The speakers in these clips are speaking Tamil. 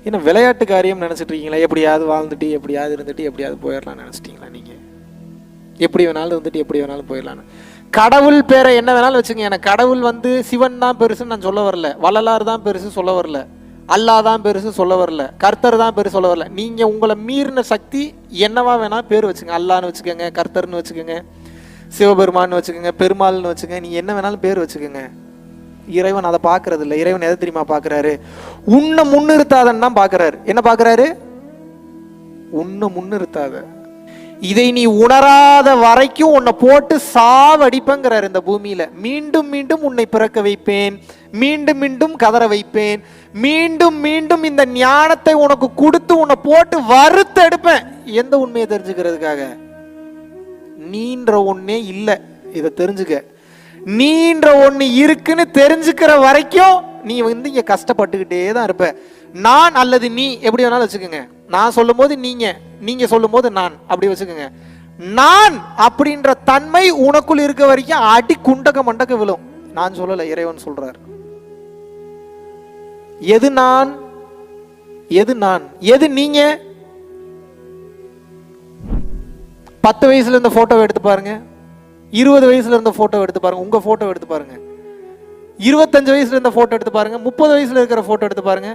ஏன்னா விளையாட்டு காரியம் நினச்சிட்டு இருக்கீங்களா? எப்படியாவது வாழ்ந்துட்டு எப்படியாவது இருந்துட்டு எப்படியாவது போயிடலாம்னு நினச்சிட்டிங்களா நீங்கள்? எப்படி வேணாலும் இருந்துட்டு எப்படி வேணாலும் போயிடலான்னு. கடவுள் பேரை என்ன வேணாலும் வச்சுங்க. எனக்கு கடவுள் வந்து சிவன் தான் பெருசுன்னு நான் சொல்ல வரல, வள்ளலார் தான் பெருசு சொல்ல வரல, அல்லாஹ் தான் பெருசு சொல்ல வரல, கர்த்தர் தான் பெருசு சொல்ல வரல. நீங்கள் உங்களை மீறின சக்தி என்னவா வேணா பேர் வச்சுங்க. அல்லான்னு வச்சுக்கோங்க, கர்த்தர்னு வச்சுக்கோங்க, சிவபெருமான்னு வச்சுக்கோங்க, பெருமாள்னு வச்சுக்கோங்க, நீங்கள் என்ன வேணாலும் பேர் வச்சுக்கோங்க. இறைவன் அதை பார்க்கறது இல்லை. இறைவன் எதை தெரியுமா பார்க்குறாரு? உன்னை முன்னிறுத்தாதன்னு தான் பார்க்குறாரு. என்ன பார்க்குறாரு? உன்னை முன்னிறுத்தாத. இதை நீ உணராத வரைக்கும் உன்னை போட்டு சாவடிப்பங்கிறார் இந்த பூமியில. மீண்டும் மீண்டும் உன்னை பிறக்க வைப்பேன், மீண்டும் மீண்டும் கதற வைப்பேன், மீண்டும் மீண்டும் இந்த ஞானத்தை உனக்கு கொடுத்து உன்னை போட்டு வறுத்து எடுப்பேன். எந்த உண்மையை தெரிஞ்சுக்கிறதுக்காக? நீன்ற ஒன்னே இல்லை, இதை தெரிஞ்சுக்க. நீன்ற ஒண்ணு இருக்குன்னு தெரிஞ்சுக்கிற வரைக்கும் நீ வந்து இங்க கஷ்டப்பட்டுக்கிட்டே தான் இருப்ப. நான் அல்லது நீ எப்படி வேணாலும் வச்சுக்கோங்க. நான் சொல்லும் போது நீங்க, நீங்க சொல்லும் போது நான், அப்படி வச்சுக்கோங்க. நான் அப்படின்ற தன்மை உனக்குள் இருக்க வரைக்கும் அடி குண்டக்க மண்டக்க விழும். நான் சொல்லல, இறைவன் சொல்றார். எது நான், எது நான், எது நீங்க? 10 வயசுல இருந்த போட்டோவை எடுத்து பாருங்க, 20 வயசுல இருந்த போட்டோ எடுத்து பாருங்க, உங்க போட்டோ எடுத்து பாருங்க, 25 வயசுல இருந்த போட்டோ எடுத்து பாருங்க, 30 வயசுல இருக்கிற போட்டோ எடுத்து பாருங்க.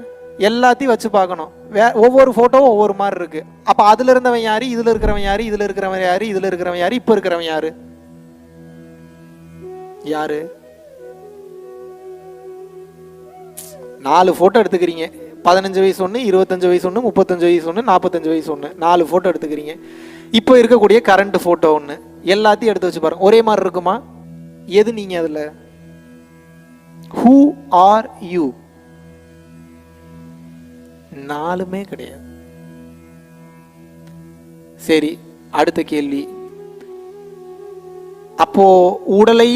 எல்லாத்தையும் வச்சு பார்க்கணும். ஒவ்வொரு போட்டோவும் ஒவ்வொரு மாதிரி இருக்கு. அப்ப அதுல இருந்தவன் யாரு, இதுல இருக்கிறவன் யாரு, இதுல இருக்கிறவன் யாரு, இதுல இருக்கிறவன் யாரு, இப்ப இருக்கிறவன் யாரு? யாரு? 4 போட்டோ எடுத்துக்கிறீங்க. 15 வயசு ஒன்று, 25 வயசு ஒன்று, 35 வயசு ஒன்று, 45 வயசு ஒன்று, 4 போட்டோ எடுத்துக்கிறீங்க. இப்போ இருக்கக்கூடிய கரண்ட் போட்டோ ஒன்று. எல்லாத்தையும் எடுத்து வச்சு பாருங்க. ஒரே மாதிரி இருக்குமா? எது நீங்க அதுல? Who are you? 4மே கிடையாது. சரி, அடுத்த கேள்வி. அப்போ உடலை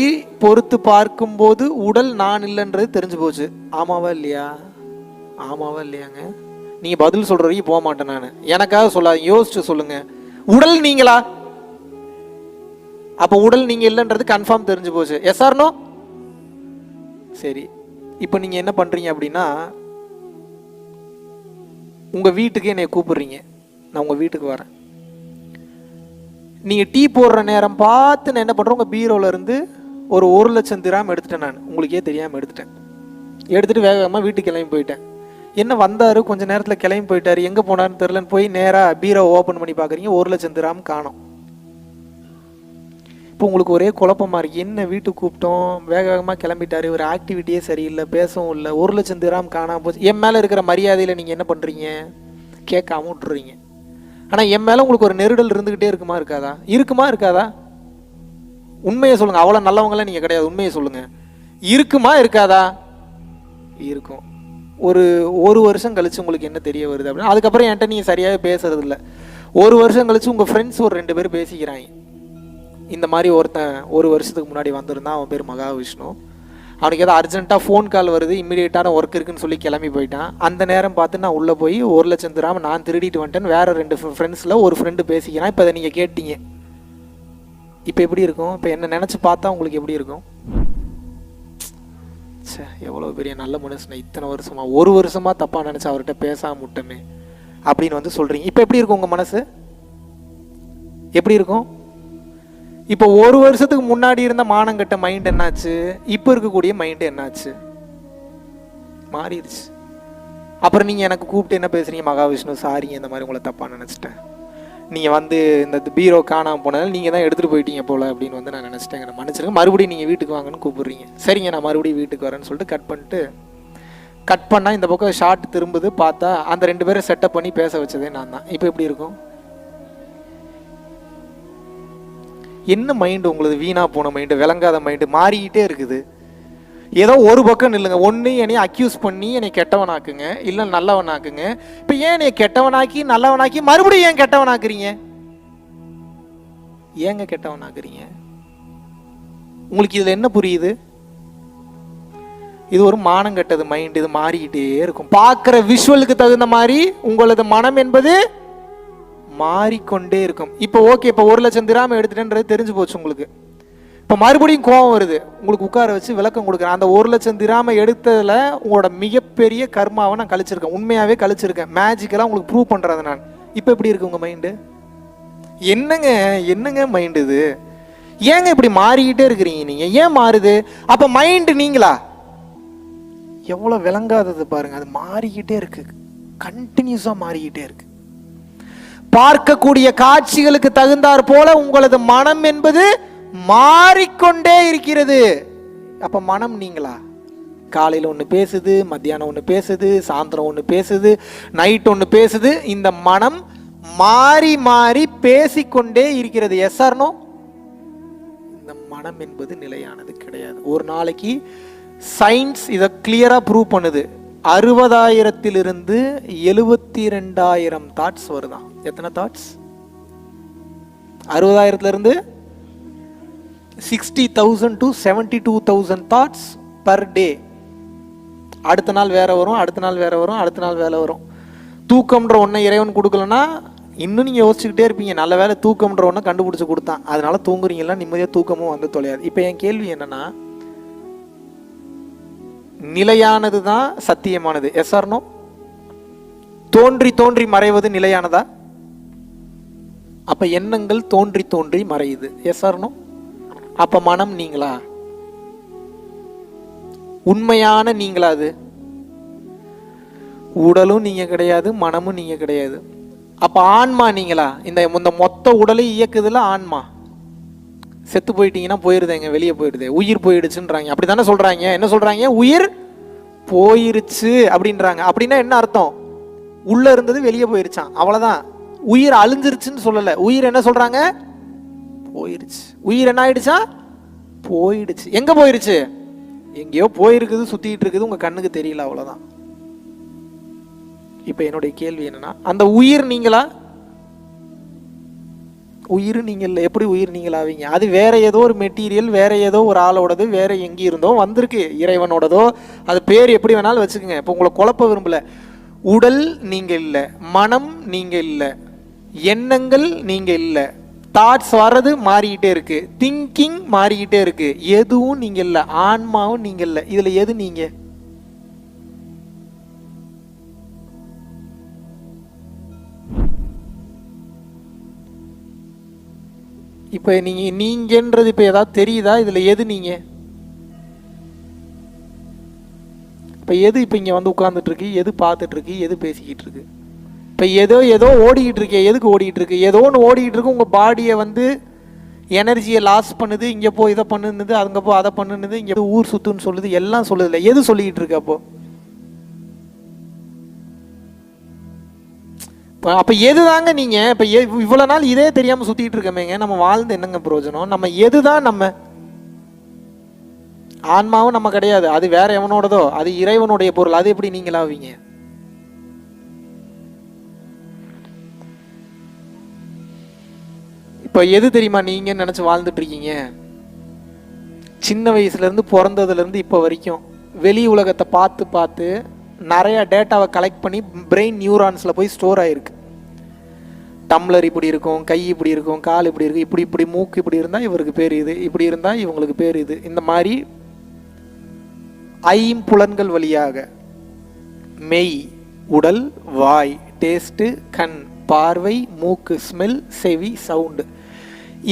பொறுத்து பார்க்கும்போது உடல் நான் இல்லைன்றது தெரிஞ்சு போச்சு. ஆமாவா இல்லையா? ஆமாவா இல்லையாங்க? நீங்க பதில் சொல்ற வரைக்கும் போக மாட்டேன் நான். எனக்காக சொல்லாத, யோசிச்சு சொல்லுங்க. உடல் நீங்களா? அப்போ உடல் நீங்க இல்லைன்றது கன்ஃபார்ம் தெரிஞ்சு போச்சு. Yes or no? சரி, இப்போ நீங்க என்ன பண்றீங்க அப்படின்னா, உங்க வீட்டுக்கு என்னை கூப்பிடுறீங்க. நான் உங்க வீட்டுக்கு வரேன். நீங்க டீ போடுற நேரம் பார்த்து நான் என்ன பண்றேன், உங்க பீரோல இருந்து ஒரு 1 லட்சம் திராம் எடுத்துட்டேன். நான் உங்களுக்கே தெரியாம எடுத்துட்டேன். எடுத்துட்டு வேகமா வீட்டுக்கு கிளம்பி போயிட்டேன். என்ன வந்தாரு, கொஞ்ச நேரத்தில் கிளம்பி போயிட்டாரு, எங்கே போனாருன்னு தெரிலன்னு போய் நேராக பீரோ ஓப்பன் பண்ணி பார்க்குறீங்க, 1 லட்சம் திராம் காணோம். இப்போ உங்களுக்கு ஒரே குழப்பமா இருக்கு. என்ன வீட்டுக்கு கூப்பிட்டோம், வேக வேகமாக கிளம்பிட்டாரு, ஒரு ஆக்டிவிட்டியே சரியில்லை, பேசவும் இல்லை, 1 லட்சம் திராம் காணாம போச்சு. என் மேலே இருக்கிற மரியாதையில் நீங்கள் என்ன பண்ணுறீங்க? கேட்காம விட்டுறீங்க. ஆனால் என் மேலே உங்களுக்கு ஒரு நெருடல் இருந்துக்கிட்டே இருக்குமா இருக்காதா? இருக்குமா இருக்காதா? உண்மையை சொல்லுங்கள். அவ்வளோ நல்லவங்களாம் நீங்கள் கிடையாது. உண்மையை சொல்லுங்கள். இருக்குமா இருக்காதா? இருக்கும். ஒரு வருஷம் கழிச்சு உங்களுக்கு என்ன தெரிய வருது அப்படின்னா, அதுக்கப்புறம் என்கிட்ட நீங்கள் சரியாகவே பேசுறது இல்லை. 1 வருஷம் கழிச்சு உங்கள் ஃப்ரெண்ட்ஸ் ஒரு 2 பேர் பேசிக்கிறாங்க. இந்த மாதிரி ஒருத்தன் 1 வருஷத்துக்கு முன்னாடி வந்திருந்தான், அவன் பேர் மகாவிஷ்ணு. அவனுக்கு ஏதோ அர்ஜென்ட்டாக ஃபோன் கால் வருது, இம்மிடியேட்டான ஒர்க் இருக்குன்னு சொல்லி கிளம்பி போயிட்டான். அந்த நேரம் பார்த்து நான் உள்ளே போய் 1 லட்சம் திராம நான் திருடிட்டு வந்துட்டேன். வேறு 2 ஃப்ரெண்ட்ஸில் ஒரு ஃப்ரெண்டு பேசிக்கிறான். இப்போ அதை நீங்கள் கேட்டீங்க. இப்போ எப்படி இருக்கும்? இப்போ என்ன நினச்சி பார்த்தா உங்களுக்கு எப்படி இருக்கும்? சே, எவ்வளோ பெரிய நல்ல மனுஷனை இத்தனை வருஷமா, 1 வருஷமா தப்பாக நினச்சி அவர்கிட்ட பேசாம விட்டமே அப்படின்னு வந்து சொல்கிறீங்க. இப்போ எப்படி இருக்கும் உங்கள் மனசு? எப்படி இருக்கும்? இப்போ 1 வருஷத்துக்கு முன்னாடி இருந்த மானங்கட்ட மைண்ட் என்னாச்சு? இப்போ இருக்கக்கூடிய மைண்டு என்னாச்சு? மாறிடுச்சு. அப்புறம் நீங்கள் எனக்கு கூப்பிட்டு என்ன பேசுறீங்க? மகாவிஷ்ணு சாரி, இந்த மாதிரி உங்களை தப்பாக நினச்சிட்டேன், நீங்கள் வந்து இந்த பீரோ காணாமல் போனதால் நீங்கள் தான் எடுத்துகிட்டு போயிட்டீங்க போல் அப்படின்னு வந்து நான் நினச்சிட்டேங்க, நான் மன்னிச்சிருங்க, மறுபடியும் நீங்கள் வீட்டுக்கு வாங்கன்னு கூப்பிடுறீங்க. சரிங்க, நான் மறுபடியும் வீட்டுக்கு வரேன்னு சொல்லிட்டு கட் பண்ணிட்டு, கட் பண்ணால் இந்த பக்கம் ஷார்ட் திரும்புது. பார்த்தா அந்த 2 பேரை செட்டப் பண்ணி பேச வச்சதே நான் தான். இப்போ எப்படி இருக்கும்? என்ன மைண்டு உங்களது? வீணா போன மைண்டு, விளங்காத மைண்டு, மாறிக்கிட்டே இருக்குது. ஏதோ ஒரு பக்கம் நில்லுங்க. ஒன்று என்னை அக்யூஸ் பண்ணி என்னை கெட்டவனாக்குங்க, இல்லை நல்லவனாக்குங்க. இப்போ ஏன் என்னை கெட்டவனாக்கி நல்லவனாக்கி மறுபடியும் ஏன் கெட்டவனாக்குறீங்க? ஏங்க கெட்டவனாக்குறீங்க? உங்களுக்கு இதில் என்ன புரியுது? இது ஒரு மானம் கெட்டது மைண்ட். இது மாறிக்கிட்டே இருக்கும். பார்க்குற விஷுவலுக்கு தகுந்த மாதிரி உங்களது மனம் என்பது மாறிக்கொண்டே இருக்கும். இப்போ ஓகே, இப்போ 1 லட்சம் திராம எடுத்துட்டேன்றது தெரிஞ்சு போச்சு உங்களுக்கு. இப்போ மறுபடியும் கோபம் வருது, உங்களுக்கு உட்கார வச்சு விளக்கம் கொடுக்குறேன். அந்த 1,00,000 திராம எடுத்ததில் உங்களோட மிகப்பெரிய கர்மாவை நான் கழிச்சிருக்கேன், உண்மையாகவே கழிச்சிருக்கேன், மேஜிக்கலாக உங்களுக்கு ப்ரூவ் பண்ணுறது நான். இப்போ எப்படி இருக்கு உங்கள் மைண்டு? என்னங்க என்னங்க மைண்டு இது? ஏங்க இப்படி மாறிக்கிட்டே இருக்கிறீங்க நீங்கள்? ஏன் மாறுது? அப்போ மைண்டு நீங்களா? எவ்வளோ விளங்காதது பாருங்க, அது மாறிக்கிட்டே இருக்கு, கண்டினியூஸாக மாறிக்கிட்டே இருக்கு. பார்க்கக்கூடிய காட்சிகளுக்கு தகுந்தாற் போல உங்களது மனம் என்பது மாறிக்கொண்டே இருக்கிறது. அப்ப மனம் நீங்களா? காலையில் ஒன்று பேசுது, மத்தியானம் ஒன்று பேசுது, சாயந்தரம் ஒன்று பேசுது, நைட் ஒன்று பேசுது. இந்த மனம் மாறி மாறி பேசிக்கொண்டே இருக்கிறது. Yes or no? இந்த மனம் என்பது நிலையானது கிடையாது. ஒரு நாளைக்கு சயின்ஸ் இதை கிளியரா ப்ரூவ் பண்ணுது. 60,000 72,000 தாட்ஸ் வருதான். எத்தனை thoughts? 60,000 60,000 to 72,000 thoughts per day. அடுத்த நாள் வேற வரும், அடுத்த நாள் வேற வரும், அடுத்த நாள் வேற வரும். தூக்கம்ன்ற ஒன்றை இறைவன் கொடுக்கலன்னா இன்னும் நீங்கள் யோசிச்சுக்கிட்டே இருப்பீங்க. நல்ல வேலை தூக்கம்ன்ற ஒன்றை கண்டுபிடிச்சி கொடுத்தான், அதனால தூங்குறீங்களா, நிம்மதியாக தூக்கமும் வந்து தொலையாது. இப்போ என் கேள்வி என்னன்னா, நிலையானது தான் சத்தியமானது. S or no? தோன்றி தோன்றி மறைவது நிலையானதா? அப்ப எண்ணங்கள் தோன்றி தோன்றி மறையுது. S or no? அப்ப மனம் நீங்களா? உண்மையான நீங்களா? அது உடலும் நீங்க கிடையாது, மனமும் நீங்க கிடையாது. அப்ப ஆன்மா நீங்களா? இந்த மொத்த உடலை இயக்குதுல ஆன்மா. செத்து போயிட்டீங்கன்னா போயிருதுங்க, வெளியே போயிடுது, உயிர் போயிடுச்சுன்றாங்க. அப்படி தானே சொல்றாங்க. என்ன சொல்றாங்க? உயிர் போயிருச்சு அப்படின்றாங்க. அப்படின்னா என்ன அர்த்தம்? உள்ள இருந்தது வெளியே போயிருச்சான், அவ்வளவுதான். உயிர் அழிஞ்சிருச்சுன்னு சொல்லல. உயிர் என்ன சொல்றாங்க? போயிருச்சு. உயிர் என்ன ஆயிடுச்சா? போயிடுச்சு. எங்க போயிருச்சு? எங்கேயோ போயிருக்குது, சுத்திட்டு இருக்குது, உங்க கண்ணுக்கு தெரியல, அவ்வளவுதான். இப்ப என்னுடைய கேள்வி என்னன்னா, அந்த உயிர் நீங்களா? உயிர் நீங்கள் எப்படி உயிர் நீங்கள் ஆவீங்க? அது வேற ஏதோ ஒரு மெட்டீரியல், வேற ஏதோ ஒரு ஆளோடது, வேற எங்க இருந்தோ வந்திருக்கு, இறைவனோடதோ, அது பேர் எப்படி வேணாலும் வச்சுக்கோங்க. இப்போ உங்களை குழப்ப விரும்பல. உடல் நீங்க இல்லை, மனம் நீங்க இல்லை, எண்ணங்கள் நீங்க இல்லை, தாட்ஸ் வர்றது மாறிக்கிட்டே இருக்கு, திங்கிங் மாறிக்கிட்டே இருக்கு, எதுவும் நீங்க இல்லை, ஆன்மாவும் நீங்க இல்லை. இதுல எது நீங்க? இப்ப நீங்கன்றது இப்ப ஏதாவது தெரியுதா? இதுல எது நீங்க? இப்ப எது இப்ப இங்க வந்து உட்கார்ந்துட்டு இருக்கு, எது பார்த்துட்டு இருக்கு, எது பேசிக்கிட்டு இருக்கு? இப்ப ஏதோ ஓடிக்கிட்டு இருக்கு. எதுக்கு ஓடிக்கிட்டு இருக்கு? ஏதோ ஒன்று ஓடிக்கிட்டு இருக்கு. உங்க பாடியை வந்து எனர்ஜியை லாஸ் பண்ணுது. இங்க போ இதை பண்ணுது, அங்க போ அதை பண்ணுது, இங்க ஊர் சுத்துன்னு சொல்லுது, எல்லாம் சொல்லுதுல. எது சொல்லிக்கிட்டு இருக்கு அப்போ? அப்ப எதுதாங்க நீங்க? இப்ப இவ்வளவு நாள் இதே தெரியாம சுத்திட்டு இருக்கமேங்க, நம்ம வாழ்ந்து என்னங்க பிரயோஜனம்? நம்ம எதுதான்? நம்ம ஆன்மாவும் நம்ம கிடையாது, அது வேற எவனோடதோ, அது இறைவனுடைய பொருள். அது எப்படி நீங்களாவீங்க? இப்ப எது தெரியுமா நீங்க நினைச்சு வாழ்ந்துட்டு இருக்கீங்க? சின்ன வயசுல இருந்து, பிறந்ததுல இருந்து இப்ப வரைக்கும் வெளி உலகத்தை பார்த்து பார்த்து நிறைய டேட்டாவை கலெக்ட் பண்ணி பிரெயின் நியூரான்ஸ்ல போய் ஸ்டோர் ஆயிருக்கு. டம்ளர் இப்படி இருக்கும், கை இப்படி இருக்கும், கால் இப்படி இருக்கு, இப்படி இப்படி மூக்கு இப்படி இருந்தா இவருக்கு பேர் இது, இப்படி இருந்தா இவங்களுக்கு பேர் இது. இந்த மாதிரி ஐம்புலன்கள் வழியாக மெய், உடல், வாய், டேஸ்ட், கண், பார்வை, மூக்கு, ஸ்மெல், செவி, சவுண்டு,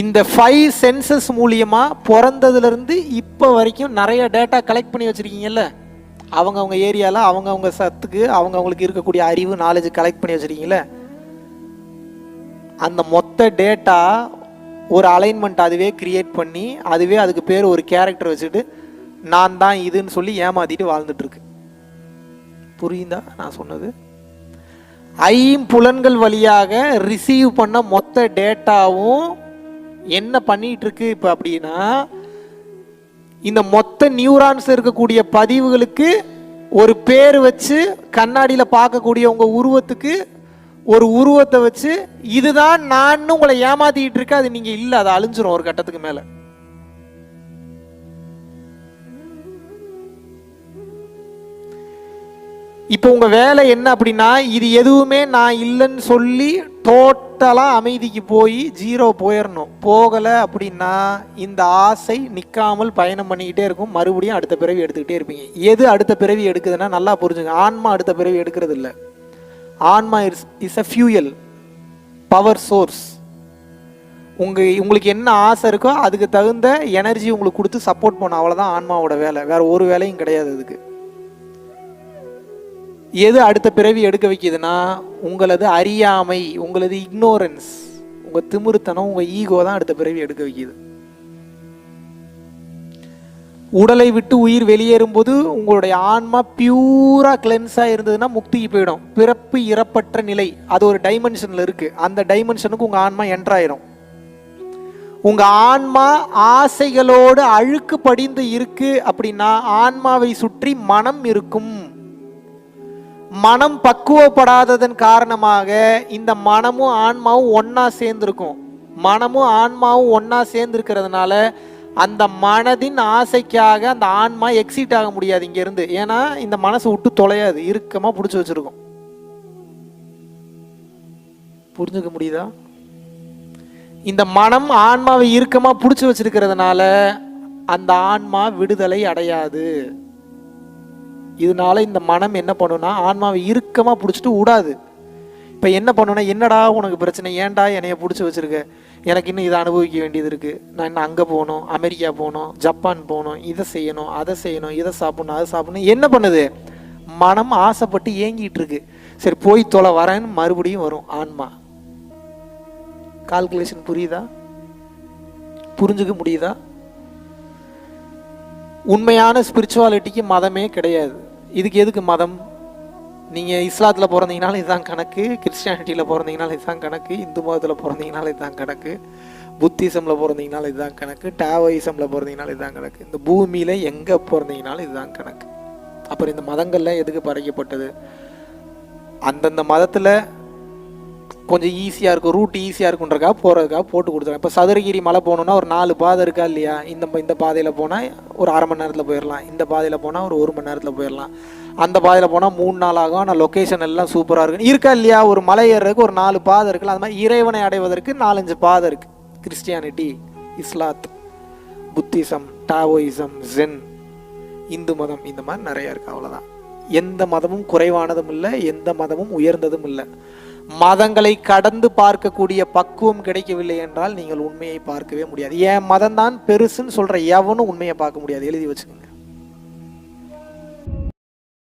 இந்த 5 சென்சஸ் மூலியமா பிறந்ததுல இருந்து இப்ப வரைக்கும் நிறைய டேட்டா கலெக்ட் பண்ணி வச்சிருக்கீங்கல்ல. அவங்க ஏரியால அவங்க சத்துக்கு அவங்களுக்கு இருக்கக்கூடிய அறிவு, நாலேஜ் கலெக்ட் பண்ணி வச்சிருக்கீங்கல்ல. அந்த மொத்த டேட்டா ஒரு அலைன்மெண்ட் அதுவே கிரியேட் பண்ணி, அதுவே அதுக்கு பேர் ஒரு கேரக்டர் வச்சுட்டு நான் தான் இதுன்னு சொல்லி ஏமாத்திட்டு வாழ்ந்துட்டு இருக்கு. புரியுதா நான் சொன்னது? ஐம்புலன்கள் வழியாக ரிசீவ் பண்ண மொத்த டேட்டாவும் என்ன பண்ணிட்டு இருக்கு இப்ப அப்படின்னா, இந்த மொத்த நியூரான்ஸ் இருக்கக்கூடிய பதிவுகளுக்கு ஒரு பேர் வச்சு, கண்ணாடியில பார்க்கக்கூடிய உங்க உருவத்துக்கு ஒரு உருவத்தை வச்சு, இதுதான் நான் உங்களை ஏமாத்திட்டு இருக்க. அது நீங்க இல்ல, அது அழிஞ்சிரும் ஒரு கட்டத்துக்கு மேல. இப்போ உங்க வேலை என்ன அப்படின்னா, இது எதுவுமே நான் இல்லைன்னு சொல்லி டோட்டலாக அமைதிக்கு போய் ஜீரோ போயிடணும். போகலை அப்படின்னா இந்த ஆசை நிற்காமல் பயணம் பண்ணிக்கிட்டே இருக்கும். மறுபடியும் அடுத்த பிறவி எடுத்துக்கிட்டே இருப்பீங்க. எது அடுத்த பிறவி எடுக்குதுன்னா நல்லா புரிஞ்சுங்க. ஆன்மா அடுத்த பிறவி எடுக்கிறது இல்லை. ஆன்மா is a fuel, power source. உங்களுக்கு என்ன ஆசை இருக்கோ அதுக்கு தகுந்த எனர்ஜி உங்களுக்கு கொடுத்து சப்போர்ட் பண்ண, அவ்வளோதான் ஆன்மாவோட வேலை. வேற ஒரு வேலையும் கிடையாது அதுக்கு. எது அடுத்த பிறவி எடுக்க வைக்குதுன்னா உங்களது அறியாமை, உங்களது இக்னோரன்ஸ், உங்கள் திமிருத்தனம், உங்கள் ஈகோ தான் அடுத்த பிறவி எடுக்க வைக்குது. உடலை விட்டு உயிர் வெளியேறும் போது உங்களுடைய ஆன்மா பியூரா கிளென்ஸாக இருந்ததுன்னா முக்திக்கு போயிடும். பிறப்பு இறப்பற்ற நிலை அது ஒரு டைமென்ஷனில் இருக்குது. அந்த டைமென்ஷனுக்கு உங்கள் ஆன்மா என்ட்ராயிரும். உங்கள் ஆன்மா ஆசைகளோடு அழுக்கு படிந்து இருக்கு அப்படின்னா ஆன்மாவை சுற்றி மனம் இருக்கும். மனம் பக்குவப்படாததன் காரணமாக இந்த மனமும் ஆன்மாவும் ஒன்னா சேர்ந்துருக்கும். மனமும் ஆன்மாவும் ஒன்னா சேர்ந்துருக்கிறதுனால அந்த மனதின் ஆசைக்காக அந்த ஆன்மா எக்ஸிட் ஆக முடியாது இங்கிருந்து. ஏன்னா இந்த மனசை விட்டு தொலையாது, இறுக்கமா பிடிச்சி வச்சிருக்கும். புரிஞ்சுக்க முடியுதா? இந்த மனம் ஆன்மாவை இறுக்கமா பிடிச்சி வச்சிருக்கிறதுனால அந்த ஆன்மா விடுதலை அடையாது. இதனால இந்த மனம் என்ன பண்ணுன்னா ஆன்மாவை இறுக்கமா பிடிச்சிட்டு விடாது. இப்போ என்ன பண்ணுன்னா, என்னடா உனக்கு பிரச்சனை, ஏன்டா என்னைய பிடிச்சி வச்சிருக்க, எனக்கு இன்னும் இதை அனுபவிக்க வேண்டியது இருக்குது, நான் இன்னும் அங்கே போகணும், அமெரிக்கா போகணும், ஜப்பான் போகணும், இதை செய்யணும், அதை செய்யணும், இதை சாப்பிடணும், அதை சாப்பிடணும். என்ன பண்ணுது? மனம் ஆசைப்பட்டு ஏங்கிட்டு இருக்கு. சரி போய் தொலை வரேன்னு மறுபடியும் வரும் ஆன்மா. கால்குலேஷன் புரியுதா? புரிஞ்சுக்க முடியுதா? உண்மையான ஸ்பிரிச்சுவாலிட்டிக்கு மதமே கிடையாது. இதுக்கு எதுக்கு மதம்? நீங்கள் இஸ்லாத்தில் பிறந்தீங்கனாலும் இதுதான் கணக்கு, கிறிஸ்டியானிட்டியில் பிறந்தீங்கனாலும் இதுதான் கணக்கு, இந்து மதத்தில் பிறந்தீங்கனாலும் இதுதான் கணக்கு, புத்திசமில் பிறந்தீங்கனாலும் இதுதான் கணக்கு, டாவோயிசமில் பிறந்தீங்கனாலும் இதுதான் கணக்கு, இந்த பூமியில் எங்கே பிறந்தீங்கனாலும் இதுதான் கணக்கு. அப்புறம் இந்த மதங்கள்லாம் எதுக்கு படைக்கப்பட்டது? அந்தந்த மதத்தில் கொஞ்சம் ஈஸியாக இருக்கும், ரூட் ஈஸியாக இருக்குன்றக்காக போகிறதுக்காக போட்டு கொடுத்துருக்காங்க. இப்போ சதுரகிரி மலை போகணுன்னா ஒரு 4 பாதை இருக்கா இல்லையா? இந்த பாதையில் போனால் ஒரு அரை மணி நேரத்தில் போயிடலாம், இந்த பாதையில் போனால் ஒரு 1 மணி நேரத்தில் போயிடலாம், அந்த பாதையில் போனால் 3 நாள் ஆகும். ஆனால் லொக்கேஷன் எல்லாம் சூப்பராக இருக்குன்னு இருக்கா இல்லையா? ஒரு மலை ஏறுறதுக்கு ஒரு 4 பாதை இருக்குல்ல. அது மாதிரி இறைவனை அடைவதற்கு 4-5 பாதை இருக்குது. Christianity, Islam, Buddhism, Taoism, Zen, Hindu மதம், இந்த மாதிரி நிறையா இருக்குது. அவ்வளோதான். எந்த மதமும் குறைவானதும் இல்லை, எந்த மதமும் உயர்ந்ததும் இல்லை. மதங்களை கடந்து பார்க்கக்கூடிய பக்குவம் கிடைக்கவில்லை என்றால் நீங்கள் உண்மையை பார்க்கவே முடியாது. என் மதம் தான் பெருசுன்னு சொல்ற எவனும் உண்மையை பார்க்க முடியாது. எழுதி வச்சுக்கோங்க.